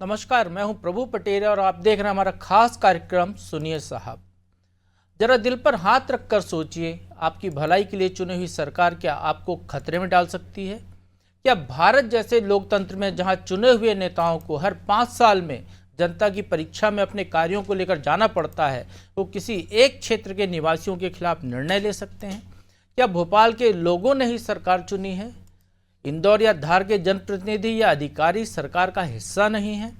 नमस्कार, मैं हूं प्रभु पटेल और आप देख रहे हैं हमारा खास कार्यक्रम सुनिए साहब। जरा दिल पर हाथ रखकर सोचिए, आपकी भलाई के लिए चुनी हुई सरकार क्या आपको खतरे में डाल सकती है? क्या भारत जैसे लोकतंत्र में जहां चुने हुए नेताओं को हर 5 साल में जनता की परीक्षा में अपने कार्यों को लेकर जाना पड़ता है, वो किसी एक क्षेत्र के निवासियों के खिलाफ निर्णय ले सकते हैं? क्या भोपाल के लोगों ने ही सरकार चुनी है? इंदौर या धार के जनप्रतिनिधि या अधिकारी सरकार का हिस्सा नहीं है?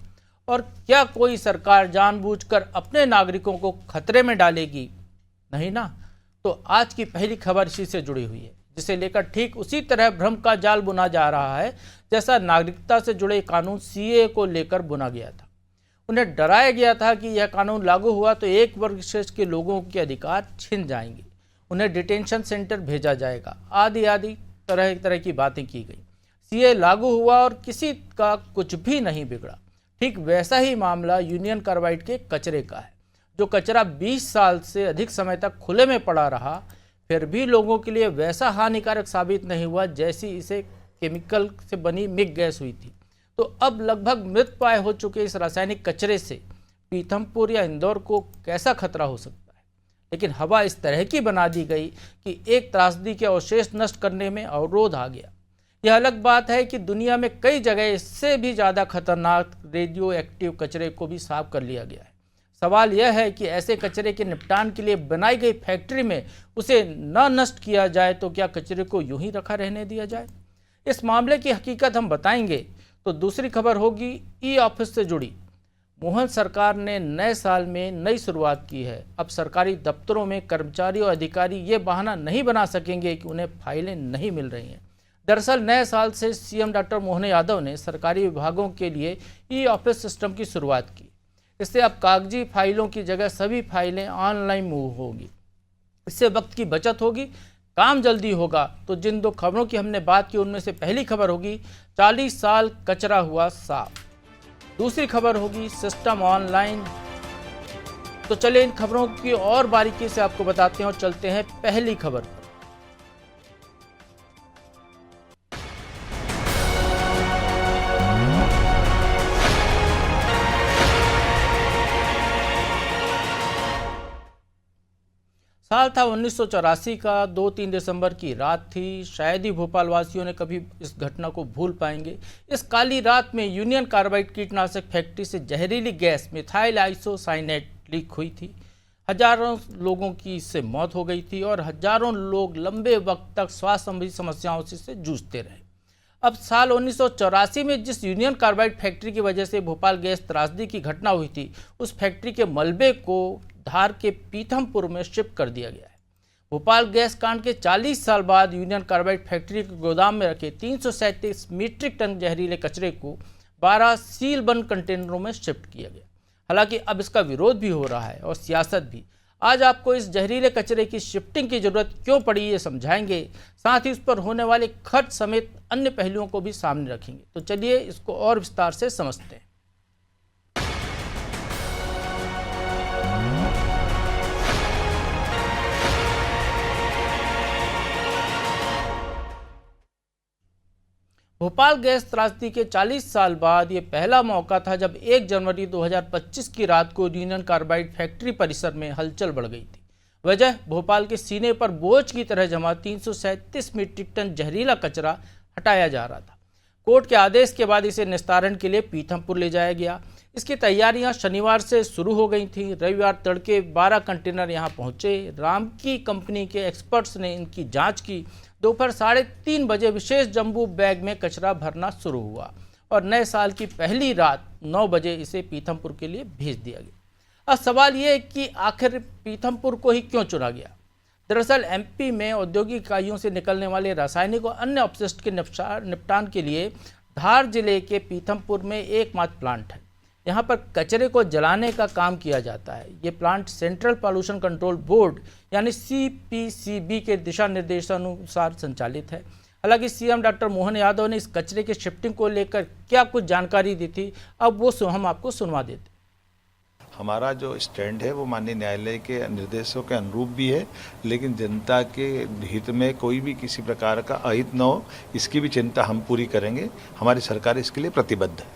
और क्या कोई सरकार जानबूझकर अपने नागरिकों को खतरे में डालेगी? नहीं ना। तो आज की पहली खबर इसी से जुड़ी हुई है, जिसे लेकर ठीक उसी तरह भ्रम का जाल बुना जा रहा है जैसा नागरिकता से जुड़े कानून सीए को लेकर बुना गया था। उन्हें डराया गया था कि यह कानून लागू हुआ तो एक वर्ग विशेष के लोगों के अधिकार छिन जाएंगे, उन्हें डिटेंशन सेंटर भेजा जाएगा, आदि तरह तरह की बातें की गई। सीए लागू हुआ और किसी का कुछ भी नहीं बिगड़ा। ठीक वैसा ही मामला यूनियन कार्बाइड के कचरे का है, जो कचरा 20 साल से अधिक समय तक खुले में पड़ा रहा, फिर भी लोगों के लिए वैसा हानिकारक साबित नहीं हुआ जैसी इसे केमिकल से बनी मिग गैस हुई थी। तो अब लगभग मृत प्राय हो चुके इस रासायनिक कचरे से पीथमपुर या इंदौर को कैसा खतरा हो सकता है? लेकिन हवा इस तरह की बना दी गई कि एक त्रासदी के अवशेष नष्ट करने में अवरोध आ गया। यह अलग बात है कि दुनिया में कई जगह इससे भी ज़्यादा खतरनाक रेडियो एक्टिव कचरे को भी साफ कर लिया गया है। सवाल यह है कि ऐसे कचरे के निपटान के लिए बनाई गई फैक्ट्री में उसे न नष्ट किया जाए तो क्या कचरे को यूं ही रखा रहने दिया जाए? इस मामले की हकीकत हम बताएंगे। तो दूसरी खबर होगी ई ऑफिस से जुड़ी। मोहन सरकार ने नए साल में नई शुरुआत की है। अब सरकारी दफ्तरों में कर्मचारी और अधिकारी ये बहाना नहीं बना सकेंगे कि उन्हें फाइलें नहीं मिल रही हैं। दरअसल नए साल से सीएम डॉक्टर मोहन यादव ने सरकारी विभागों के लिए ई ऑफिस सिस्टम की शुरुआत की। इससे अब कागजी फाइलों की जगह सभी फाइलें ऑनलाइन मूव होगी। इससे वक्त की बचत होगी, काम जल्दी होगा। तो जिन दो खबरों की हमने बात की उनमें से पहली खबर होगी 40 साल कचरा हुआ साफ, दूसरी खबर होगी सिस्टम ऑनलाइन। तो चलिए इन खबरों की और बारीकी से आपको बताते हैं और चलते हैं पहली खबर पर। साल था 1984 का, 2-3 दिसंबर की रात थी। शायद ही भोपाल वासियों ने कभी इस घटना को भूल पाएंगे। इस काली रात में यूनियन कार्बाइड कीटनाशक फैक्ट्री से जहरीली गैस मिथाइल आइसोसाइनेट लीक हुई थी। हजारों लोगों की इससे मौत हो गई थी और हजारों लोग लंबे वक्त तक स्वास्थ्य संबंधी समस्याओं से जूझते रहे। अब साल 1984 में जिस यूनियन कार्बाइड फैक्ट्री की वजह से भोपाल गैस त्रासदी की घटना हुई थी, उस फैक्ट्री के मलबे को धार के पीथमपुर में शिफ्ट कर दिया गया है। भोपाल गैस कांड के 40 साल बाद यूनियन कार्बाइड फैक्ट्री के गोदाम में रखे 337 मीट्रिक टन जहरीले कचरे को 12 सील बंद कंटेनरों में शिफ्ट किया गया। हालांकि अब इसका विरोध भी हो रहा है और सियासत भी। आज आपको इस जहरीले कचरे की शिफ्टिंग की जरूरत क्यों पड़ी ये समझाएंगे, साथ ही उस पर होने वाले खर्च समेत अन्य पहलुओं को भी सामने रखेंगे। तो चलिए इसको और विस्तार से समझते हैं। भोपाल गैस त्रासदी के 40 साल बाद ये पहला मौका था जब 1 जनवरी 2025 की रात को यूनियन कार्बाइड फैक्ट्री परिसर में हलचल बढ़ गई थी। वजह भोपाल के सीने पर बोझ की तरह जमा 337 मीट्रिक टन जहरीला कचरा हटाया जा रहा था। कोर्ट के आदेश के बाद इसे निस्तारण के लिए पीथमपुर ले जाया गया। इसकी तैयारियां शनिवार से शुरू हो गई थी। रविवार तड़के 12 कंटेनर यहां पहुंचे। रामकी कंपनी के एक्सपर्ट्स ने इनकी जांच की। दोपहर 3:30 बजे विशेष जंबू बैग में कचरा भरना शुरू हुआ और नए साल की पहली रात 9 बजे इसे पीथमपुर के लिए भेज दिया गया। अब सवाल ये है कि आखिर पीथमपुर को ही क्यों चुना गया? दरअसल एमपी में औद्योगिक इकाइयों से निकलने वाले रासायनिक और अन्य अपशिष्ट के निपटान के लिए धार जिले के पीथमपुर में एकमात्र प्लांट है। यहाँ पर कचरे को जलाने का काम किया जाता है। ये plant central pollution control board यानी सीपीसीबी के दिशा निर्देशानुसार संचालित है। हालांकि सीएम डॉक्टर मोहन यादव ने इस कचरे की शिफ्टिंग को लेकर क्या कुछ जानकारी दी थी, अब वो हम आपको सुनवा देते। हमारा जो स्टैंड है वो माननीय न्यायालय के निर्देशों के अनुरूप भी है, लेकिन जनता के हित में कोई भी किसी प्रकार का अहित न हो, इसकी भी चिंता हम पूरी करेंगे। हमारी सरकार इसके लिए प्रतिबद्ध है।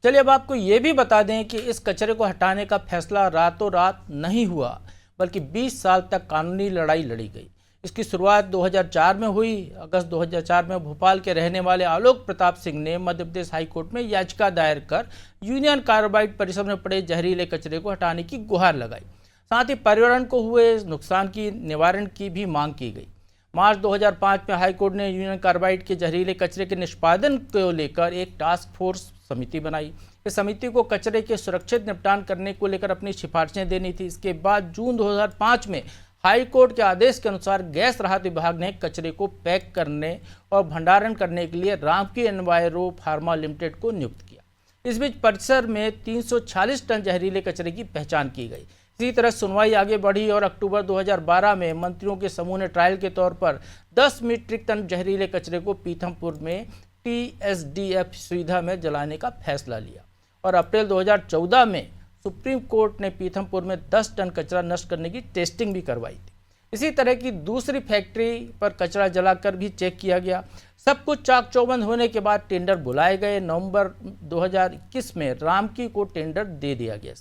चलिए अब आपको ये भी बता दें कि इस कचरे को हटाने का फैसला रातों रात नहीं हुआ, बल्कि 20 साल तक कानूनी लड़ाई लड़ी गई। इसकी शुरुआत 2004 में हुई। अगस्त 2004 में भोपाल के रहने वाले आलोक प्रताप सिंह ने मध्य प्रदेश हाईकोर्ट में याचिका दायर कर यूनियन कार्बाइड परिसर में पड़े जहरीले कचरे को हटाने की गुहार लगाई। साथ ही पर्यावरण को हुए नुकसान की निवारण की भी मांग की गई। मार्च 2005 में हाईकोर्ट ने यूनियन कार्बाइड के जहरीले कचरे के निष्पादन को लेकर एक टास्क फोर्स समिति बनाई। इस समिति को कचरे के सुरक्षित निपटान करने को लेकर अपनी सिफारिशें देनी थी। इसके बाद जून 2005 में हाईकोर्ट के आदेश के अनुसार गैस राहत विभाग ने कचरे को पैक करने और भंडारण करने के लिए रामकी एनवायरो फार्मा लिमिटेड को नियुक्त किया। इस बीच परिसर में 346 टन जहरीले कचरे की पहचान की गई। इसी तरह सुनवाई आगे बढ़ी और अक्टूबर 2012 में मंत्रियों के समूह ने ट्रायल के तौर पर 10 मीट्रिक टन जहरीले कचरे को पीथमपुर में TSDF सुविधा में जलाने का फैसला लिया और अप्रैल 2014 में सुप्रीम कोर्ट ने पीथमपुर में 10 टन कचरा नष्ट करने की टेस्टिंग भी करवाई थी। इसी तरह की दूसरी फैक्ट्री पर कचरा जलाकर भी चेक किया गया। सब कुछ चाक चौबंद होने के बाद टेंडर बुलाए गए। नवंबर 2021 में रामकी को टेंडर दे दिया गया।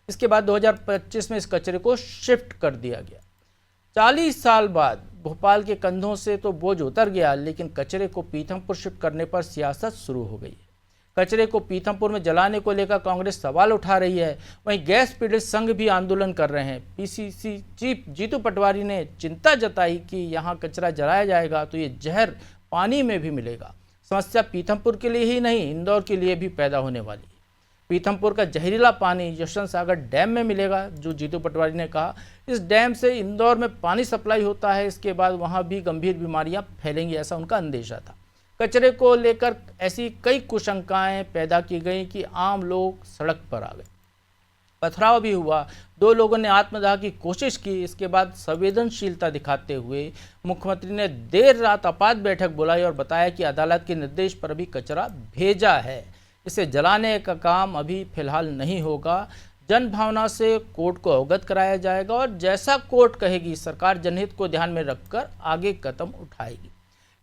इसके बाद 2025 में इस कचरे को शिफ्ट कर दिया गया। 40 साल बाद भोपाल के कंधों से तो बोझ उतर गया, लेकिन कचरे को पीथमपुर शिफ्ट करने पर सियासत शुरू हो गई। कचरे को पीथमपुर में जलाने को लेकर कांग्रेस सवाल उठा रही है। वहीं गैस पीड़ित संघ भी आंदोलन कर रहे हैं। PCC चीफ जीतू पटवारी ने चिंता जताई कि यहाँ कचरा जलाया जाएगा तो ये जहर पानी में भी मिलेगा। समस्या पीथमपुर के लिए ही नहीं, इंदौर के लिए भी पैदा होने वाली है। पीथमपुर का जहरीला पानी यशवंत सागर डैम में मिलेगा, जो जीतू पटवारी ने कहा। इस डैम से इंदौर में पानी सप्लाई होता है। इसके बाद वहाँ भी गंभीर बीमारियाँ फैलेंगी, ऐसा उनका अंदेशा था। कचरे को लेकर ऐसी कई कुशंकाएं पैदा की गई कि आम लोग सड़क पर आ गए। पथराव भी हुआ। 2 लोगों ने आत्मदाह की कोशिश की। इसके बाद संवेदनशीलता दिखाते हुए मुख्यमंत्री ने देर रात आपात बैठक बुलाई और बताया कि अदालत के निर्देश पर भी कचरा भेजा है। इसे जलाने का काम अभी फिलहाल नहीं होगा। जन भावना से कोर्ट को अवगत कराया जाएगा और जैसा कोर्ट कहेगी सरकार जनहित को ध्यान में रखकर आगे कदम उठाएगी।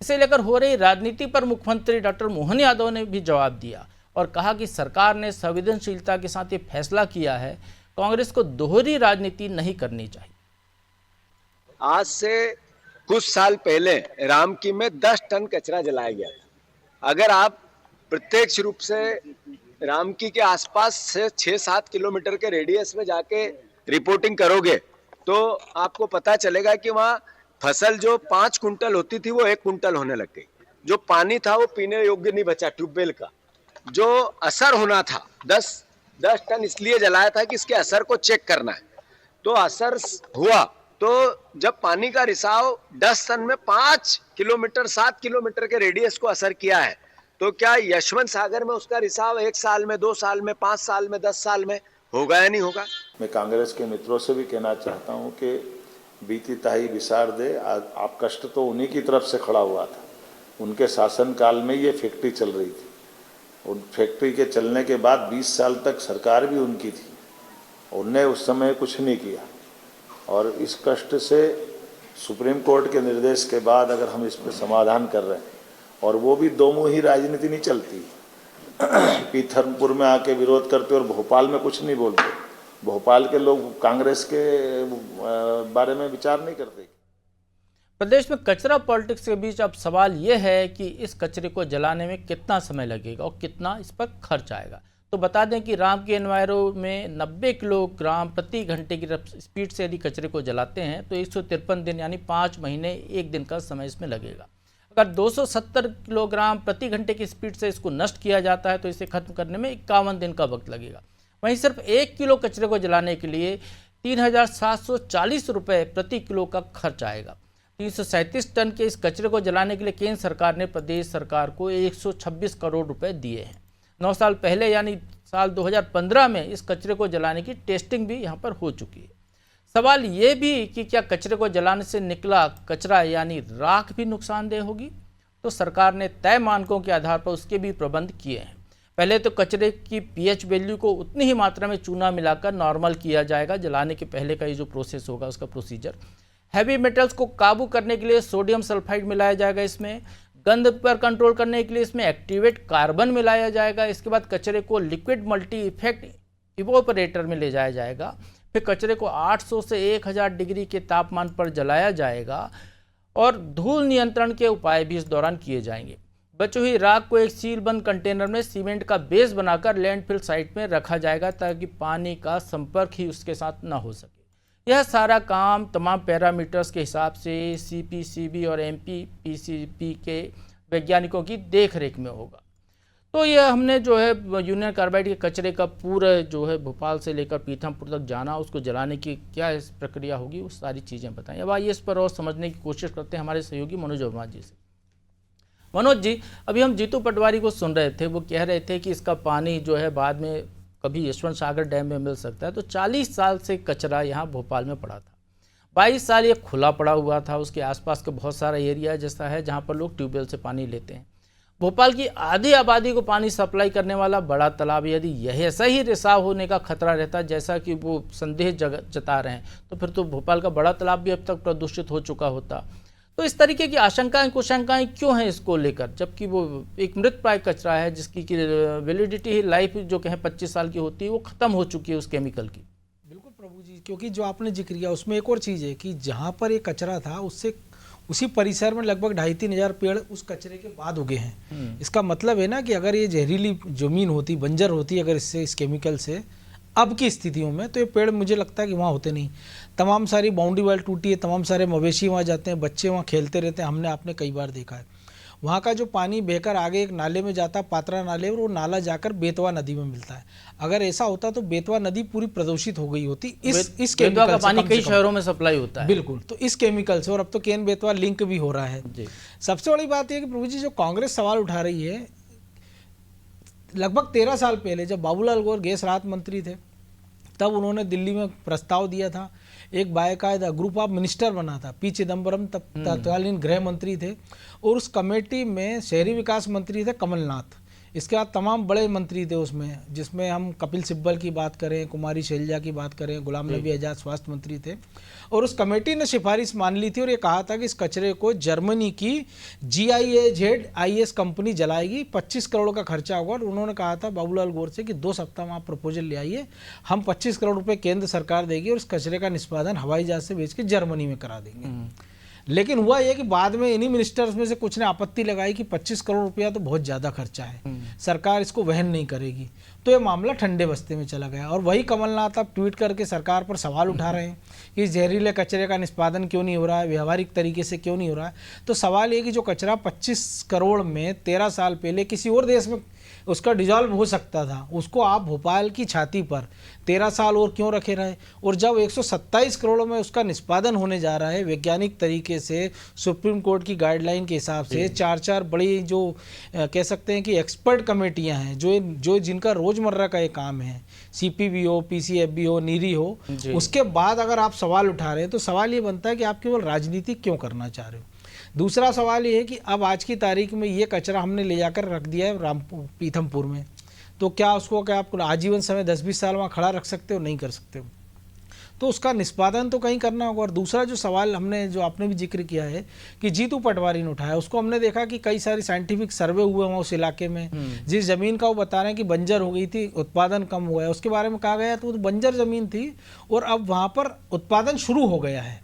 इसे लेकर हो रही राजनीति पर मुख्यमंत्री डॉक्टर मोहन यादव ने भी जवाब दिया और कहा कि सरकार ने संवेदनशीलता के साथ ये फैसला किया है। कांग्रेस को दोहरी राजनीति नहीं करनी चाहिए। आज से कुछ साल पहले रामकी में 10 टन कचरा जलाया गया था। अगर आप प्रत्यक्ष रूप से रामकी के आसपास से 6-7 किलोमीटर के रेडियस में जाके रिपोर्टिंग करोगे तो आपको पता चलेगा कि वहाँ फसल जो 5 कुंटल होती थी वो 1 कुंटल होने लग गई। जो पानी था वो पीने योग्य नहीं बचा ट्यूबवेल का। जो असर होना था 10 टन इसलिए जलाया था कि इसके असर को चेक करना है। तो असर हुआ तो जब पानी का रिसाव 10 टन में 5 किलोमीटर 7 किलोमीटर के रेडियस को असर किया है, तो क्या यशवंत सागर में उसका रिसाव 1 साल में, 2 साल में, 5 साल में, 10 साल में होगा या नहीं होगा? मैं कांग्रेस के मित्रों से भी कहना चाहता हूं कि बीती ताई विसार दे। आप कष्ट तो उन्हीं की तरफ से खड़ा हुआ था। उनके शासनकाल में ये फैक्ट्री चल रही थी। उन फैक्ट्री के चलने के बाद 20 साल तक सरकार भी उनकी थी। उनने उस समय कुछ नहीं किया और इस कष्ट से सुप्रीम कोर्ट के निर्देश के बाद अगर हम इस पर समाधान कर रहे हैं और वो भी दो मुही राजनीति नहीं चलती। पीथमपुर में आके विरोध करते और भोपाल में कुछ नहीं बोलते। भोपाल के लोग कांग्रेस के बारे में विचार नहीं करते। प्रदेश में कचरा पॉलिटिक्स के बीच अब सवाल यह है कि इस कचरे को जलाने में कितना समय लगेगा और कितना इस पर खर्च आएगा। तो बता दें कि रामकी एनवायरो में 90 किलोग्राम प्रति घंटे की स्पीड से यदि कचरे को जलाते हैं तो 153 दिन यानी 5 महीने 1 दिन का समय इसमें लगेगा। अगर 270 किलोग्राम प्रति घंटे की स्पीड से इसको नष्ट किया जाता है तो इसे खत्म करने में 51 दिन का वक्त लगेगा। वहीं सिर्फ 1 किलो कचरे को जलाने के लिए 3,740 रुपये प्रति किलो का खर्च आएगा। 337 टन के इस कचरे को जलाने के लिए केंद्र सरकार ने प्रदेश सरकार को 126 करोड़ रुपए दिए हैं। 9 साल पहले यानी साल 2015 में इस कचरे को जलाने की टेस्टिंग भी यहाँ पर हो चुकी है। सवाल ये भी कि क्या कचरे को जलाने से निकला कचरा यानी राख भी नुकसानदेह होगी? तो सरकार ने तय मानकों के आधार पर उसके भी प्रबंध किए हैं। पहले तो कचरे की pH वैल्यू को उतनी ही मात्रा में चूना मिलाकर नॉर्मल किया जाएगा। जलाने के पहले का ये जो प्रोसेस होगा उसका प्रोसीजर। हैवी मेटल्स को काबू करने के लिए सोडियम सल्फाइड मिलाया जाएगा इसमें। गंध पर कंट्रोल करने के लिए इसमें एक्टिवेट कार्बन मिलाया जाएगा। इसके बाद कचरे को लिक्विड मल्टी इफेक्ट इवोपरेटर में ले जाया जाएगा। फिर कचरे को 800 से 1000 डिग्री के तापमान पर जलाया जाएगा और धूल नियंत्रण के उपाय भी इस दौरान किए जाएंगे। बची हुई राख को एक सीलबंद कंटेनर में सीमेंट का बेस बनाकर लैंडफिल साइट में रखा जाएगा ताकि पानी का संपर्क ही उसके साथ न हो सके। यह सारा काम तमाम पैरामीटर्स के हिसाब से CPCB और MPPCB के वैज्ञानिकों की देखरेख में होगा। तो यह हमने जो है यूनियन कार्बाइड के कचरे का पूरा जो है भोपाल से लेकर पीथमपुर तक जाना, उसको जलाने की क्या प्रक्रिया होगी, वो सारी चीज़ें बताएं। अब आइए इस पर और समझने की कोशिश करते हैं हमारे सहयोगी मनोज वर्मा जी से। मनोज जी, अभी हम जीतू पटवारी को सुन रहे थे, वो कह रहे थे कि इसका पानी जो है बाद में कभी यशवंत सागर डैम में मिल सकता है। तो 40 साल से कचरा यहाँ भोपाल में पड़ा था, 22 साल ये खुला पड़ा हुआ था। उसके आसपास का बहुत सारा एरिया जैसा है जहाँ पर लोग ट्यूबवेल से पानी लेते हैं। भोपाल की आधी आबादी को पानी सप्लाई करने वाला बड़ा तालाब, यदि यह ऐसा ही रिसाव होने का खतरा रहता जैसा कि वो संदेह जता रहे हैं, तो फिर तो भोपाल का बड़ा तालाब भी अब तक प्रदूषित हो चुका होता। तो इस तरीके की आशंकाएं कुशंकाएं क्यों हैं इसको लेकर, जबकि वो एक मृत प्राय कचरा है जिसकी वैलिडिटी लाइफ जो कहें 25 साल की होती है, वो खत्म हो चुकी है उस केमिकल की। बिल्कुल प्रभु जी, क्योंकि जो आपने जिक्र किया उसमें एक और चीज़ है कि जहाँ पर ये कचरा था उससे उसी परिसर में लगभग 2,500-3 हज़ार पेड़ उस कचरे के बाद उगे हैं। इसका मतलब है ना कि अगर ये जहरीली जमीन होती, बंजर होती अगर इससे, इस केमिकल से अब की स्थितियों में, तो ये पेड़ मुझे लगता है कि वहाँ होते नहीं। तमाम सारी बाउंड्री वाल टूटी है, तमाम सारे मवेशी वहाँ जाते हैं, बच्चे वहाँ खेलते रहते हैं, आपने कई बार देखा है। वहाँ का जो पानी बहकर आगे एक नाले में जाता, पात्रा नाले, और वो नाला जाकर बेतवा नदी में मिलता है। अगर ऐसा होता तो बेतवा नदी पूरी प्रदूषित हो गई होती इस केमिकल का पानी कई शहरों में सप्लाई होता है। बिल्कुल, तो इस केमिकल से, और अब तो केन बेतवा लिंक भी हो रहा है जी। सबसे बड़ी बात यह कि प्रभु जी, जो कांग्रेस सवाल उठा रही है, लगभग 13 साल पहले जब बाबूलाल गौर गैस राहत मंत्री थे, तब उन्होंने दिल्ली में प्रस्ताव दिया था, एक बाकायदा ग्रुप ऑफ मिनिस्टर बना था। पी चिदम्बरम तब तत्कालीन गृह मंत्री थे, और उस कमेटी में शहरी विकास मंत्री थे कमलनाथ। इसके बाद तमाम बड़े मंत्री थे उसमें, जिसमें हम कपिल सिब्बल की बात करें, कुमारी शैलजा की बात करें, गुलाम नबी आज़ाद स्वास्थ्य मंत्री थे। और उस कमेटी ने सिफारिश मान ली थी और ये कहा था कि इस कचरे को जर्मनी की GIAZIS कंपनी जलाएगी, 25 करोड़ का खर्चा होगा। और उन्होंने कहा था बाबूलाल गौर से कि 2 सप्ताह में आप प्रपोजल ले आइए, हम 25 करोड़ रुपए केंद्र सरकार देगी और इस कचरे का निष्पादन हवाई जहाज से भेज के जर्मनी में करा देंगे। लेकिन हुआ यह कि बाद में इन्हीं मिनिस्टर्स में से कुछ ने आपत्ति लगाई कि 25 करोड़ रुपया तो बहुत ज़्यादा खर्चा है, सरकार इसको वहन नहीं करेगी। तो ये मामला ठंडे बस्ते में चला गया। और वही कमलनाथ अब ट्वीट करके सरकार पर सवाल उठा रहे हैं कि जहरीले कचरे का निष्पादन क्यों नहीं हो रहा है, व्यवहारिक तरीके से क्यों नहीं हो रहा है। तो सवाल ये कि जो कचरा 25 करोड़ में 13 साल पहले किसी और देश में उसका डिजॉल्व हो सकता था, उसको आप भोपाल की छाती पर 13 साल और क्यों रखे रहे। और जब 127 करोड़ में उसका निष्पादन होने जा रहा है वैज्ञानिक तरीके से, सुप्रीम कोर्ट की गाइडलाइन के हिसाब से, 4 बड़ी जो कह सकते हैं कि एक्सपर्ट कमेटियां हैं जो जिनका रोजमर्रा का ये काम है, CPB हो, PCFB हो, नीरी हो, उसके बाद अगर आप सवाल उठा रहे हैं तो सवाल ये बनता है कि आप केवल राजनीति क्यों करना चाह रहे हो। दूसरा सवाल ये है कि अब आज की तारीख में ये कचरा हमने ले जाकर रख दिया है पीथमपुर में, तो क्या आप आजीवन समय 10-20 साल वहाँ खड़ा रख सकते हो? नहीं कर सकते हो। तो उसका निष्पादन तो कहीं करना होगा। और दूसरा जो सवाल जो आपने भी जिक्र किया है कि जीतू पटवारी ने उठाया, उसको हमने देखा कि कई सारी साइंटिफिक सर्वे हुए वहाँ उस इलाके में, जिस जमीन का वो बता रहे हैं कि बंजर हो गई थी, उत्पादन कम हुआ है, उसके बारे में कहा गया तो बंजर जमीन थी और अब वहाँ पर उत्पादन शुरू हो गया है।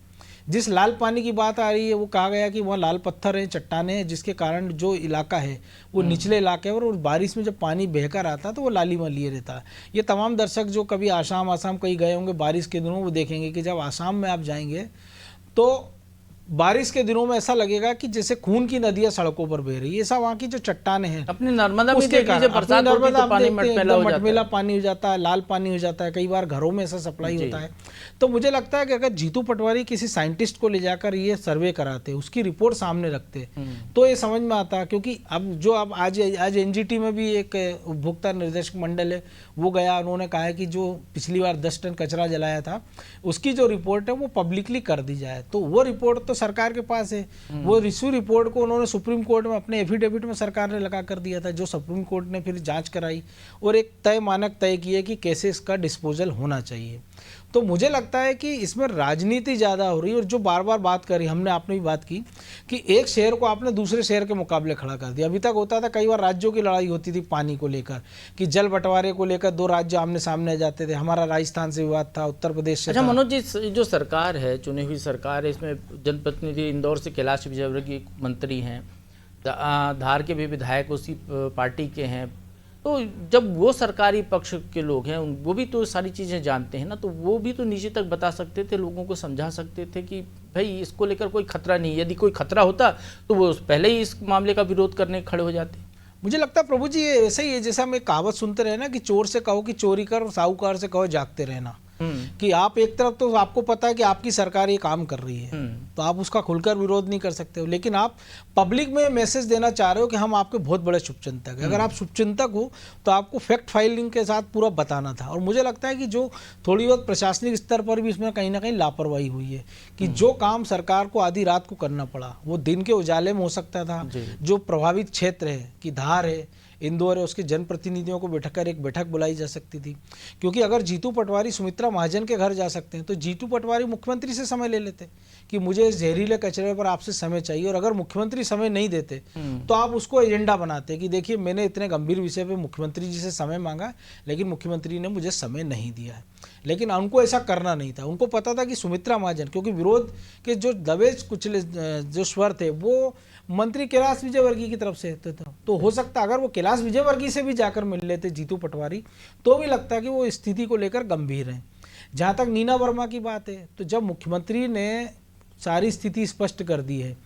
जिस लाल पानी की बात आ रही है वो कहा गया कि वहाँ लाल पत्थर हैं, चट्टाने हैं, जिसके कारण जो इलाका है वो निचले इलाके और बारिश में जब पानी बहकर आता है तो वो लालिमा लिए रहता है। ये तमाम दर्शक जो कभी आसाम कहीं गए होंगे बारिश के दिनों, वो देखेंगे कि जब आसाम में आप जाएंगे तो बारिश के दिनों में ऐसा लगेगा कि जैसे खून की नदियां सड़कों पर बह रही है। ऐसा वहाँ की जो चट्टाने हैं, अपनी नर्मदा में देख लीजिए, बरसात होती है तो पानी मटमैला पानी हो जाता है, लाल पानी हो जाता है, कई बार घरों में ऐसा सप्लाई होता है। तो मुझे लगता है कि अगर जीतू पटवारी किसी साइंटिस्ट को ले जाकर ये सर्वे कराते, उसकी रिपोर्ट सामने रखते, तो ये समझ में आता। क्योंकि अब आज NGT में भी एक उपभोक्ता निर्देशक मंडल है, वो गया, उन्होंने कहा है कि जो पिछली बार 10 टन कचरा जलाया था उसकी जो रिपोर्ट है वो पब्लिकली कर दी जाए। तो वो रिपोर्ट तो सरकार के पास है, वो इशू रिपोर्ट को उन्होंने सुप्रीम कोर्ट में अपने एफिडेविट में सरकार ने लगा कर दिया था, जो सुप्रीम कोर्ट ने फिर जांच कराई और एक तय मानक तय किए कि कैसे इसका डिस्पोजल होना चाहिए। तो मुझे लगता है कि इसमें राजनीति ज़्यादा हो रही है। और जो बार बार बात करी, आपने भी बात की कि एक शहर को आपने दूसरे शहर के मुकाबले खड़ा कर दिया। अभी तक होता था, कई बार राज्यों की लड़ाई होती थी पानी को लेकर, कि जल बंटवारे को लेकर दो राज्य आमने सामने आ जाते थे। हमारा राजस्थान से विवाद था, उत्तर प्रदेश से अच्छा था। मनोज जी, जो सरकार है, चुनी हुई सरकार है, इसमें जनप्रतिनिधि इंदौर से कैलाश विजयवर्गीय मंत्री हैं, धार के भी विधायक उसी पार्टी के हैं। तो जब वो सरकारी पक्ष के लोग हैं, वो भी तो सारी चीज़ें जानते हैं ना, तो वो भी तो नीचे तक बता सकते थे, लोगों को समझा सकते थे कि भाई इसको लेकर कोई खतरा नहीं है। यदि कोई खतरा होता तो वो पहले ही इस मामले का विरोध करने खड़े हो जाते। मुझे लगता है प्रभु जी ये ऐसा ही है, जैसा हम एक कहावत सुनते रहे ना कि चोर से कहो कि चोरी कर, साहूकार से कहो जागते रहना। कि आप एक तरफ तो आपको पता है कि आपकी सरकार ये काम कर रही है, तो आप उसका खुलकर विरोध नहीं कर सकते हो, लेकिन आप पब्लिक में मैसेज देना चाह रहे हो कि हम आपके बहुत बड़े शुभचिंतक हैं। अगर आप शुभचिंतक हो तो आपको फैक्ट फाइलिंग के साथ पूरा बताना था। और मुझे लगता है कि जो थोड़ी बहुत प्रशासनिक स्तर पर भी इसमें कहीं ना कहीं लापरवाही हुई है, कि जो काम सरकार को आधी रात को करना पड़ा वो दिन के उजाले में हो सकता था। जो प्रभावित क्षेत्र है कि धार है, इंदौर है, उसके जनप्रतिनिधियों को बैठकर एक बैठक बुलाई जा सकती थी। क्योंकि अगर जीतू पटवारी सुमित्रा महाजन के घर जा सकते हैं तो जीतू पटवारी मुख्यमंत्री से समय ले लेते कि मुझे इस जहरीले कचरे पर आपसे समय चाहिए। और अगर मुख्यमंत्री समय नहीं देते तो आप उसको एजेंडा बनाते कि देखिए मैंने इतने गंभीर विषय पे मुख्यमंत्री जी से समय मांगा, लेकिन मुख्यमंत्री ने मुझे समय नहीं दिया है। लेकिन उनको ऐसा करना नहीं था। उनको पता था कि सुमित्रा महाजन, क्योंकि विरोध के जो दबे कुचले जो स्वर थे वो मंत्री कैलाश विजयवर्गीय की तरफ से थे, तो हो सकता अगर वो कैलाश विजयवर्गीय से भी जाकर मिल लेते जीतू पटवारी, तो भी लगता है कि वो स्थिति को लेकर गंभीर हैं। जहाँ तक नीना वर्मा की बात है, तो जब मुख्यमंत्री ने सारी स्थिति स्पष्ट कर दी है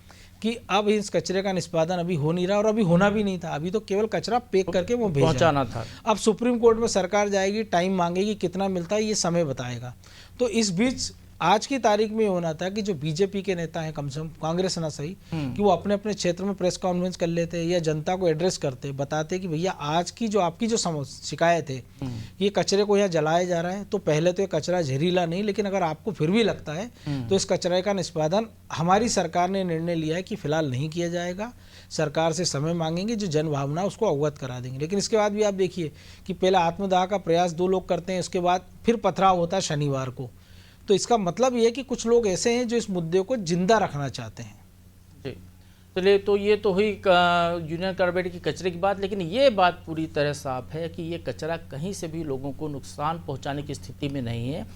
कि अब इस कचरे का निष्पादन अभी हो नहीं रहा और अभी होना भी नहीं था, अभी तो केवल कचरा पैक करके वो पहुंचाना था। अब सुप्रीम कोर्ट में सरकार जाएगी, टाइम मांगेगी, कितना मिलता है ये समय बताएगा। तो इस बीच आज की तारीख में होना था कि जो बीजेपी के नेता हैं, कम से कम कांग्रेस ना सही, कि वो अपने अपने क्षेत्र में प्रेस कॉन्फ्रेंस कर लेते या जनता को एड्रेस करते, बताते कि भैया आज की जो आपकी जो शिकायत है, ये कचरे को यहाँ जलाया जा रहा है, तो पहले तो ये कचरा जहरीला नहीं, लेकिन अगर आपको फिर भी लगता है तो इस कचरे का निष्पादन हमारी सरकार ने निर्णय लिया है कि फिलहाल नहीं किया जाएगा। सरकार से समय मांगेंगे, जो जन भावना उसको अवगत करा देंगे। लेकिन इसके बाद भी आप देखिए कि पहले आत्मदाह का प्रयास 2 लोग करते हैं, उसके बाद फिर पथराव होता है शनिवार को। तो इसका मतलब ये है कि कुछ लोग ऐसे हैं जो इस मुद्दे को जिंदा रखना चाहते हैं। जी, चलिए, तो ये तो हुई यूनियन कार्बाइड की कचरे की बात, लेकिन ये बात पूरी तरह साफ है कि ये कचरा कहीं से भी लोगों को नुकसान पहुंचाने की स्थिति में नहीं है।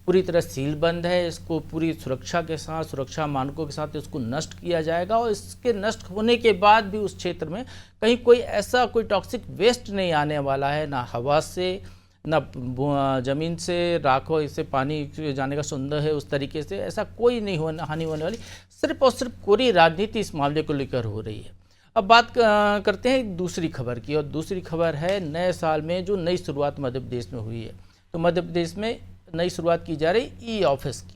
पूरी तरह सील बंद है, इसको पूरी सुरक्षा के साथ, सुरक्षा मानकों के साथ इसको नष्ट किया जाएगा। और इसके नष्ट होने के बाद भी उस क्षेत्र में कहीं कोई टॉक्सिक वेस्ट नहीं आने वाला है, ना हवा से, ना ज़मीन से, राखो इससे पानी जाने का सुंदर है उस तरीके से, ऐसा कोई नहीं हानि होने वाली। सिर्फ और सिर्फ कोरी राजनीति इस मामले को लेकर हो रही है। अब बात करते हैं दूसरी खबर की, और दूसरी खबर है नए साल में जो नई शुरुआत मध्य प्रदेश में हुई है। तो मध्य प्रदेश में नई शुरुआत की जा रही ई-ऑफिस की।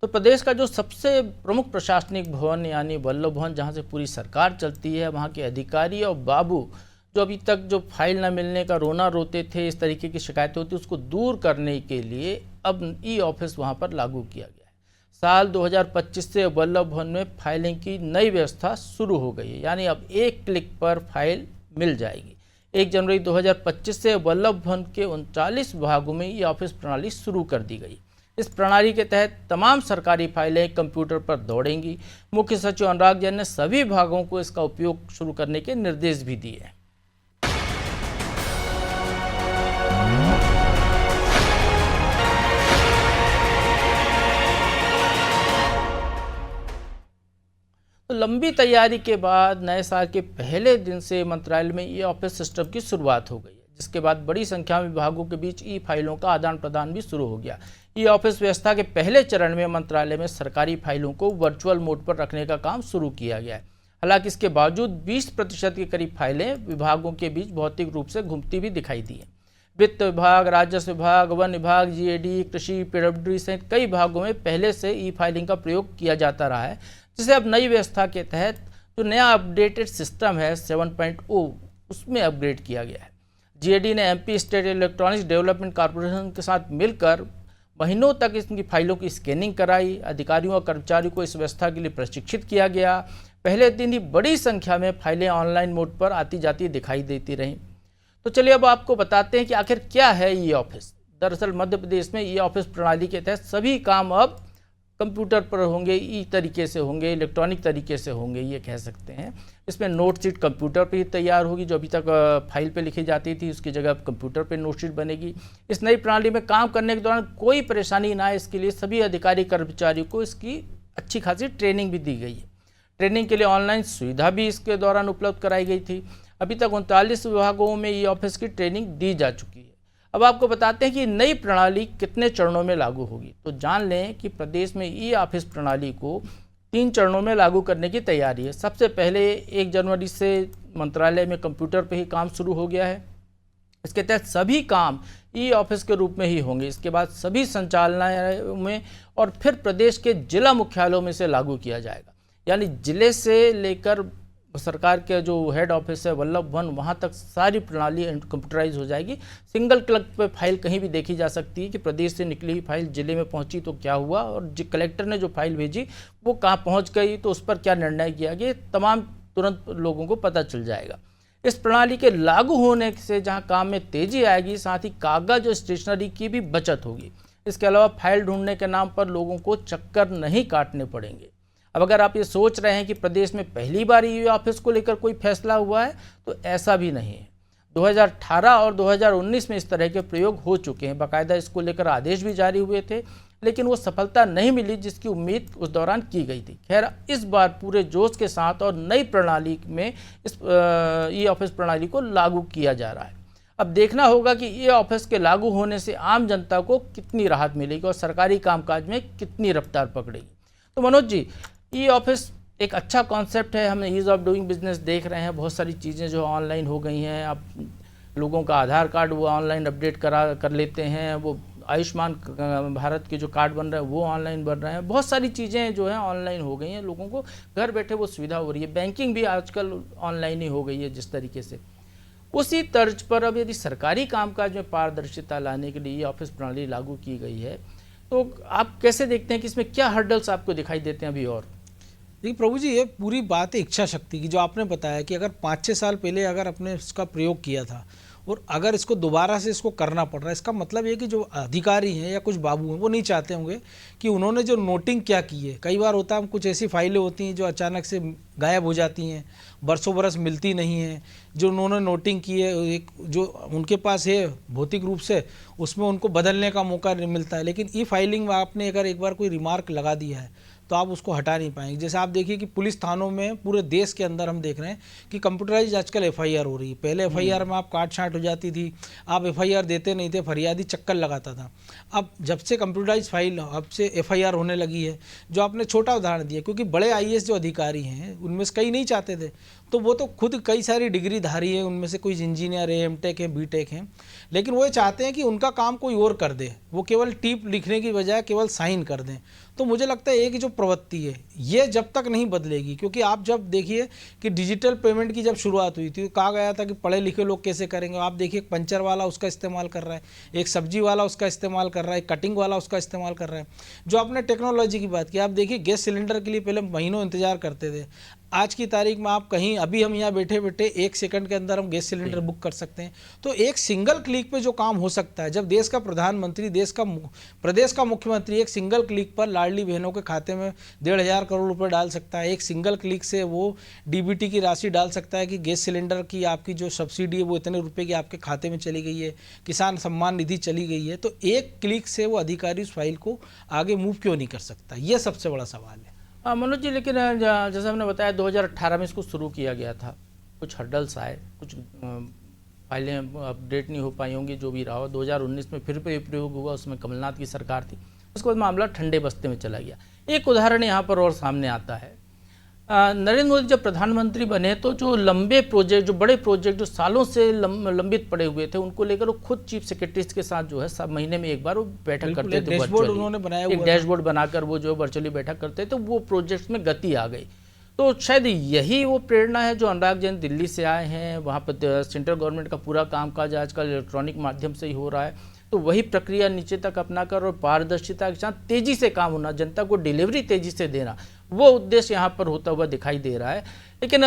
तो प्रदेश का जो सबसे प्रमुख प्रशासनिक भवन यानी वल्लभ भवन, जहाँ से पूरी सरकार चलती है, वहाँ के अधिकारी और बाबू जो अभी तक जो फाइल न मिलने का रोना रोते थे, इस तरीके की शिकायतें होती, उसको दूर करने के लिए अब ई-ऑफिस वहाँ पर लागू किया गया है। साल 2025 से वल्लभ भवन में फाइलिंग की नई व्यवस्था शुरू हो गई है, यानी अब एक क्लिक पर फाइल मिल जाएगी। 1 जनवरी 2025 से वल्लभ भवन के 39 विभागों में ई-ऑफिस प्रणाली शुरू कर दी गई। इस प्रणाली के तहत तमाम सरकारी फाइलें कंप्यूटर पर दौड़ेंगी। मुख्य सचिव अनुराग जैन ने सभी विभागों को इसका उपयोग शुरू करने के निर्देश भी दिए हैं। तो लंबी तैयारी के बाद नए साल के पहले दिन से मंत्रालय में ई-ऑफिस सिस्टम की शुरुआत हो गई है, जिसके बाद बड़ी संख्या में विभागों के बीच ई फाइलों का आदान प्रदान भी शुरू हो गया। ई-ऑफिस व्यवस्था के पहले चरण में मंत्रालय में सरकारी फाइलों को वर्चुअल मोड पर रखने का काम शुरू किया गया है। हालांकि इसके बावजूद 20% के करीब फाइलें विभागों के बीच भौतिक रूप से घूमती भी दिखाई दी हैं। वित्त विभाग, राजस्व विभाग, वन विभाग, जीएडी, कृषि, पीडब्ल्यूडी सहित कई विभागों में पहले से ई फाइलिंग का प्रयोग किया जाता रहा है, जिसे अब नई व्यवस्था के तहत जो नया अपडेटेड सिस्टम है 7.0 उसमें अपग्रेड किया गया है। जीएडी ने MP state electronics development corporation के साथ मिलकर महीनों तक इनकी फाइलों की स्कैनिंग कराई। अधिकारियों और कर्मचारियों को इस व्यवस्था के लिए प्रशिक्षित किया गया। पहले दिन ही बड़ी संख्या में फाइलें ऑनलाइन मोड पर आती जाती दिखाई देती रहीं। तो चलिए अब आपको बताते हैं कि आखिर क्या है ई ऑफिस। दरअसल मध्य प्रदेश में ई ऑफिस प्रणाली के तहत सभी काम अब कंप्यूटर पर होंगे, ई तरीके से होंगे, इलेक्ट्रॉनिक तरीके से होंगे, ये कह सकते हैं। इसमें नोट शीट कंप्यूटर पे ही तैयार होगी। जो अभी तक फाइल पे लिखी जाती थी उसकी जगह कंप्यूटर पे नोट शीट बनेगी। इस नई प्रणाली में काम करने के दौरान कोई परेशानी ना आए, इसके लिए सभी अधिकारी कर्मचारियों को इसकी अच्छी खासी ट्रेनिंग भी दी गई है। ट्रेनिंग के लिए ऑनलाइन सुविधा भी इसके दौरान उपलब्ध कराई गई थी। अभी तक 39 विभागों में ई ऑफिस की ट्रेनिंग दी जा चुकी है। अब आपको बताते हैं कि नई प्रणाली कितने चरणों में लागू होगी। तो जान लें कि प्रदेश में ई ऑफिस प्रणाली को 3 चरणों में लागू करने की तैयारी है। सबसे पहले 1 जनवरी से मंत्रालय में कंप्यूटर पर ही काम शुरू हो गया है। इसके तहत सभी काम ई ऑफिस के रूप में ही होंगे। इसके बाद सभी संचालनालयों में और फिर प्रदेश के जिला मुख्यालयों में से लागू किया जाएगा। यानी जिले से लेकर सरकार के जो हेड ऑफिस है वल्लभ भवन, वहाँ तक सारी प्रणाली कंप्यूटराइज हो जाएगी। सिंगल क्लिक पे फाइल कहीं भी देखी जा सकती है कि प्रदेश से निकली हुई फाइल जिले में पहुँची तो क्या हुआ, और कलेक्टर ने जो फाइल भेजी वो कहाँ पहुँच गई तो उस पर क्या निर्णय किया गया, तमाम तुरंत लोगों को पता चल जाएगा। इस प्रणाली के लागू होने से जहां काम में तेजी आएगी, साथ ही कागज और स्टेशनरी की भी बचत होगी। इसके अलावा फाइल ढूंढने के नाम पर लोगों को चक्कर नहीं काटने पड़ेंगे। अब अगर आप ये सोच रहे हैं कि प्रदेश में पहली बार ई ऑफिस को लेकर कोई फैसला हुआ है, तो ऐसा भी नहीं है। 2018 और 2019 में इस तरह के प्रयोग हो चुके हैं। बाकायदा इसको लेकर आदेश भी जारी हुए थे, लेकिन वो सफलता नहीं मिली जिसकी उम्मीद उस दौरान की गई थी। खैर, इस बार पूरे जोश के साथ और नई प्रणाली में इस ई ऑफिस प्रणाली को लागू किया जा रहा है। अब देखना होगा कि ई ऑफिस के लागू होने से आम जनता को कितनी राहत मिलेगी और सरकारी कामकाज में कितनी रफ्तार पकड़ेगी। तो मनोज जी, ई ऑफिस एक अच्छा कॉन्सेप्ट है। हम ईज़ ऑफ डूइंग बिजनेस देख रहे हैं, बहुत सारी चीज़ें जो ऑनलाइन हो गई हैं। अब लोगों का आधार कार्ड वो ऑनलाइन अपडेट कर लेते हैं, वो आयुष्मान भारत के जो कार्ड बन रहे हैं वो ऑनलाइन बन रहे हैं। बहुत सारी चीज़ें जो हैं ऑनलाइन हो गई हैं, लोगों को घर बैठे वो सुविधा हो रही है। बैंकिंग भी आजकल ऑनलाइन ही हो गई है जिस तरीके से। उसी तर्ज पर अब यदि सरकारी कामकाज में पारदर्शिता लाने के लिए ये ऑफिस प्रणाली लागू की गई है, तो आप कैसे देखते हैं कि इसमें क्या हर्डल्स आपको दिखाई देते हैं अभी? और देखिए प्रभु जी, ये पूरी बात है इच्छा शक्ति की। जो आपने बताया कि अगर 5-6 साल पहले अगर आपने इसका प्रयोग किया था और अगर इसको दोबारा से इसको करना पड़ रहा है, इसका मतलब ये कि जो अधिकारी हैं या कुछ बाबू हैं वो नहीं चाहते होंगे कि उन्होंने जो नोटिंग क्या की है। कई बार होता है, कुछ ऐसी फाइलें होती हैं जो अचानक से गायब हो जाती हैं, बरसों बरस मिलती नहीं हैं। जो उन्होंने नोटिंग की है, एक जो उनके पास है भौतिक रूप से, उसमें उनको बदलने का मौका नहीं मिलता है। लेकिन ई फाइलिंग में आपने अगर एक बार कोई रिमार्क लगा दिया है तो आप उसको हटा नहीं पाएंगे। जैसे आप देखिए कि पुलिस थानों में पूरे देश के अंदर हम देख रहे हैं कि कंप्यूटराइज आजकल एफआईआर हो रही है। पहले एफआईआर में आप काट छांट हो जाती थी, आप एफआईआर देते नहीं थे, फरियादी चक्कर लगाता था। अब जब से कंप्यूटराइज फाइल, अब से एफआईआर होने लगी है। जो आपने छोटा उदाहरण दिया, क्योंकि बड़े आईएएस जो अधिकारी हैं उनमें से कई नहीं चाहते थे, तो वो तो खुद कई सारी डिग्री धारी है, उनमें से कोई इंजीनियर है, एमटेक है, बीटेक है, लेकिन वो ये चाहते हैं कि उनका काम कोई और कर दे। वो केवल टिप लिखने की बजाय केवल साइन कर दें। तो मुझे लगता है एक जो प्रवृत्ति है ये जब तक नहीं बदलेगी, क्योंकि आप जब देखिए कि डिजिटल पेमेंट की जब शुरुआत हुई थी तो कहा गया था कि पढ़े लिखे लोग कैसे करेंगे। आप देखिए एक पंचर वाला उसका इस्तेमाल कर रहा है, एक सब्जी वाला उसका इस्तेमाल कर रहा है, कटिंग वाला उसका इस्तेमाल कर रहा है। जो आपने टेक्नोलॉजी की बात की, आप देखिए गैस सिलेंडर के लिए पहले महीनों इंतजार करते थे। आज की तारीख में आप कहीं, अभी हम यहाँ बैठे बैठे 1 सेकंड के अंदर हम गैस सिलेंडर बुक कर सकते हैं। तो एक सिंगल क्लिक पे जो काम हो सकता है, जब देश का प्रधानमंत्री, प्रदेश का मुख्यमंत्री एक सिंगल क्लिक पर लाडली बहनों के खाते में 1,500 करोड़ रुपए डाल सकता है। एक सिंगल क्लिक से वो डीबीटी की राशि डाल सकता है कि गैस सिलेंडर की आपकी जो सब्सिडी है वो इतने रुपए की आपके खाते में चली गई है, किसान सम्मान निधि चली गई है। तो एक क्लिक से वो अधिकारी उस फाइल को आगे मूव क्यों नहीं कर सकता? ये सबसे बड़ा सवाल है। मनोज जी, लेकिन जैसे हमने बताया 2018 में इसको शुरू किया गया था, कुछ हर्डल्स आए, कुछ फाइलें अपडेट नहीं हो पाई होंगी, जो भी रहा हो। 2019 में फिर प्रयोग हुआ, उसमें कमलनाथ की सरकार थी। उसके बाद मामला ठंडे बस्ते में चला गया। एक उदाहरण यहाँ पर और सामने आता है। नरेंद्र मोदी जब प्रधानमंत्री बने तो जो लंबे प्रोजेक्ट, जो बड़े प्रोजेक्ट जो सालों से लंबित पड़े हुए थे, उनको लेकर वो खुद चीफ सेक्रेटरीज के साथ जो है सब महीने में एक बार वो बैठक करते थे। डैशबोर्ड उन्होंने बनाया हुआ, एक डैशबोर्ड बनाकर वो जो वर्चुअली बैठक करते थे, वो प्रोजेक्ट्स में गति आ गई। तो शायद यही वो प्रेरणा है जो अनुराग जैन दिल्ली से आए हैं। वहाँ पर सेंट्रल गवर्नमेंट का पूरा कामकाज आजकल इलेक्ट्रॉनिक माध्यम से ही हो रहा है। तो वही प्रक्रिया नीचे तक अपनाकर और पारदर्शिता के साथ तेजी से काम होना, जनता को डिलीवरी तेजी से देना, वो उद्देश्य यहाँ पर होता हुआ दिखाई दे रहा है। लेकिन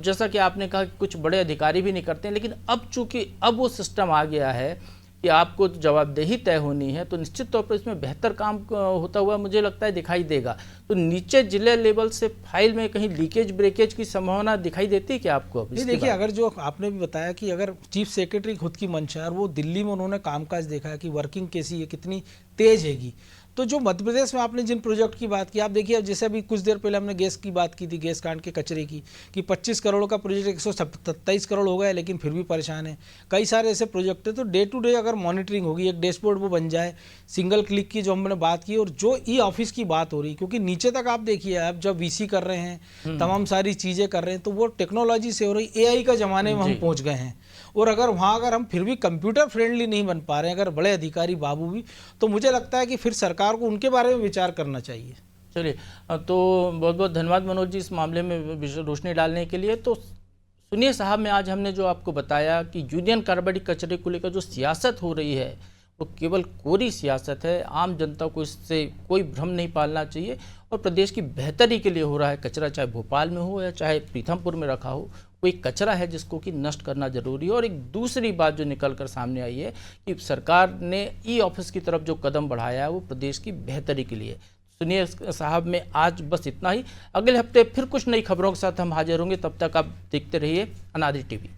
जैसा कि आपने कहा कि कुछ बड़े अधिकारी भी नहीं करते हैं, लेकिन अब चूंकि अब वो सिस्टम आ गया है कि आपको जवाबदेही तय होनी है, तो निश्चित तौर पर इसमें बेहतर काम होता हुआ मुझे लगता है दिखाई देगा। तो नीचे जिले लेवल से फाइल में कहीं लीकेज ब्रेकेज की संभावना दिखाई देती है क्या आपको? अब नहीं, देखिए, अगर जो आपने भी बताया कि अगर चीफ सेक्रेटरी खुद की मंशा है और वो दिल्ली में उन्होंने कामकाज देखा है कि वर्किंग कैसी है, कितनी तेज हैगी, तो जो मध्य प्रदेश में आपने जिन प्रोजेक्ट की बात की, आप देखिए, अब जैसे अभी कुछ देर पहले हमने गैस की बात की थी, गैस कांड के कचरे की, कि 25 करोड़ का प्रोजेक्ट 127 करोड़ हो गया है, लेकिन फिर भी परेशान है। कई सारे ऐसे प्रोजेक्ट है, तो डे टू डे अगर मॉनिटरिंग होगी, एक डैशबोर्ड वो बन जाए, सिंगल क्लिक की जो हमने बात की, और जो ई ऑफिस की बात हो रही, क्योंकि नीचे तक आप देखिए, आप जब वीसी कर रहे हैं, तमाम सारी चीज़ें कर रहे हैं, तो वो टेक्नोलॉजी से हो रही, एआई का ज़माने में हम पहुँच गए हैं। और अगर वहाँ अगर हम फिर भी कंप्यूटर फ्रेंडली नहीं बन पा रहे हैं, अगर बड़े अधिकारी बाबू भी, तो मुझे लगता है कि फिर सरकार को उनके बारे में विचार करना चाहिए। चलिए, तो बहुत बहुत धन्यवाद मनोज जी इस मामले में रोशनी डालने के लिए। तो सुनिए साहब, में आज हमने जो आपको बताया कि यूनियन कार्बाइड कचरे को लेकर जो सियासत हो रही है वो केवल कोरी सियासत है। आम जनता को इससे कोई भ्रम नहीं पालना चाहिए और प्रदेश की बेहतरी के लिए हो रहा है कचरा, चाहे भोपाल में हो या चाहे पीथमपुर में रखा हो, वो एक कचरा है जिसको कि नष्ट करना जरूरी है। और एक दूसरी बात जो निकल कर सामने आई है कि सरकार ने ई ऑफिस की तरफ जो कदम बढ़ाया है वो प्रदेश की बेहतरी के लिए। सुनिए साहब, में आज बस इतना ही। अगले हफ्ते फिर कुछ नई खबरों के साथ हम हाजिर होंगे, तब तक आप देखते रहिए अनादि टीवी।